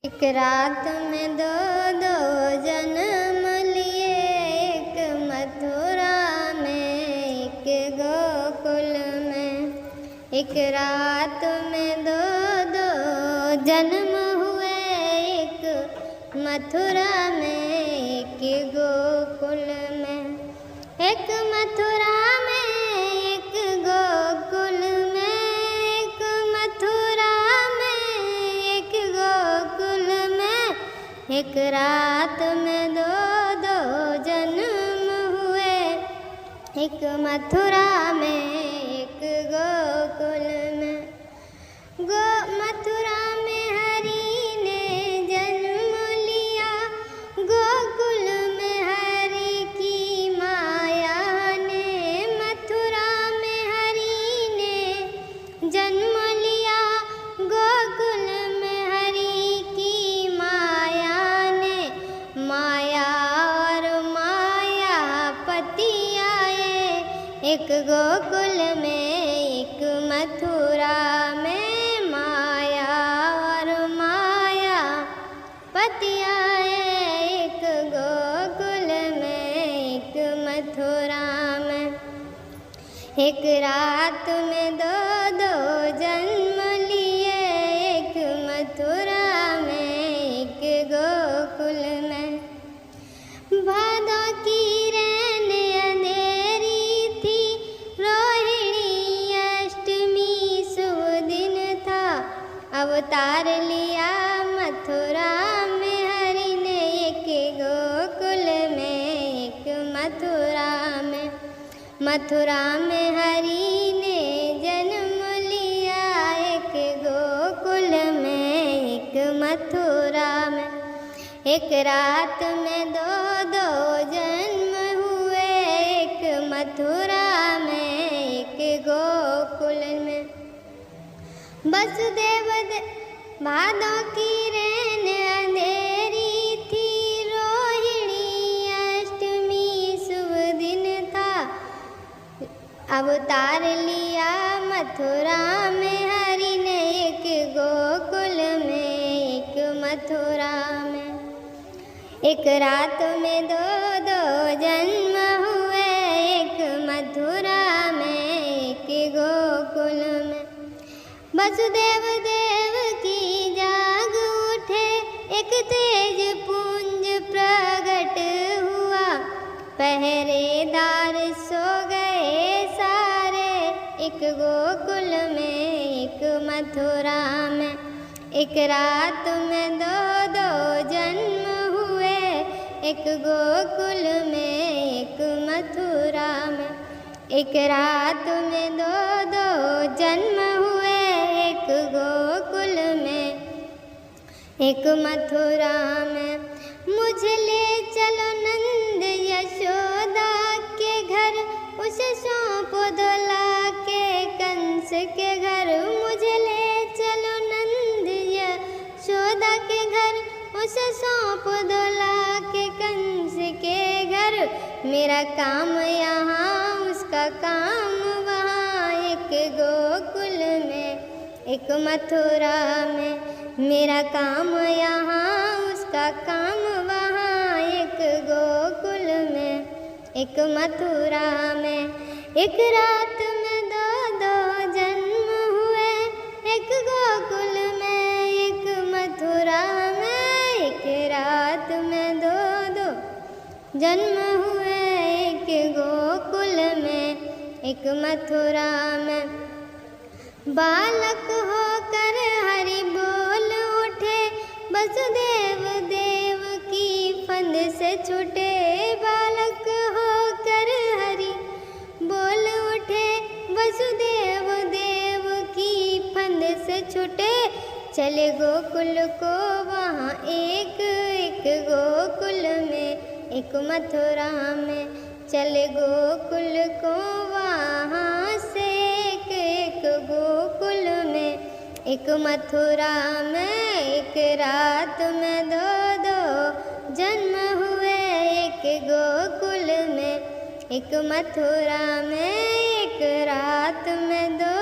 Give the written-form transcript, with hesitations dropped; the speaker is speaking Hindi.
एक रात में दो दो जन्म लिए, एक मथुरा में एक गोकुल में। एक रात में दो दो जन्म हुए, एक मथुरा में एक गोकुल में। एक मथुरा में एक गोकुल में, एक मथुरा में एक गोकुल में। एक रात में दो दो जन्म हुए, एक मथुरा में एक गोकुल में। मथुरा में हरि ने जन्म लिया, गोकुल में हरि की माया ने। मथुरा में हरि ने जन्म लिया, गोकुल में हरि की माया ने। माया और माया पति आए, एक गोकुल में एक मथुरा में। माया और माया पति आए, एक गोकुल में एक मथुरा में। एक रात में दो दो जन्म लिए, एक मथुरा में एक गोकुल में। भादों की रैन अंधेरी थी, रोहिणी अष्टमी शुभ दिन था। अवतार लिया मथुरा में हरि ने, एक गोकुल में एक मथुरा में। मथुरा में हरि ने जन्म लिया, एक गोकुल में एक मथुरा में। एक रात में दो दो जन्म हुए, एक मथुरा में एक गोकुल में। वसुदेव भादों की रैन अंधेरी थी, रोहिणी अष्टमी शुभ दिन था। अवतार लिया मथुरा में हरि ने, एक गोकुल में एक मथुरा में। एक रात में दो दो जन्म हुए, एक मथुरा में एक गोकुल में। वसुदेव देव की जाग उठे, एक तेज पुंज प्रकट हुआ। पहरेदार सो गए सारे, एक गोकुल में एक मथुरा में। एक रात में दो दो जन्म हुए, एक गोकुल में एक मथुरा में। एक रात में दो दो जन्म हुए, एक गोकुल में एक मथुरा में। मुझे ले चलो नंद यशोदा के घर, उसे सौंपो दुला के कंस के घर। मुझे ले चलो नंद यशोदा के घर, उसे सौंपो दुला के कंस के घर। मेरा काम यहाँ उसका काम वहाँ, एक गोकुल में एक मथुरा में। मेरा काम यहाँ उसका काम वहाँ, एक गोकुल में एक मथुरा में। एक रात में दो दो जन्म हुए, एक गोकुल में एक मथुरा में। एक रात में दो दो जन्म हुए, एक गोकुल में एक मथुरा में। बालक होकर हरि बोल उठे, वसुदेव देव की फंद से छूटे। बालक होकर हरि बोल उठे, वसुदेव देव की फंद से छूटे। चले गोकुल को वहाँ एक एक गोकुल में एक मथुरा में। चले गोकुल को वहाँ से एक एक गोकुल में एक मथुरा में। एक रात में दो दो जन्म हुए, एक गोकुल में एक मथुरा में। एक रात में दो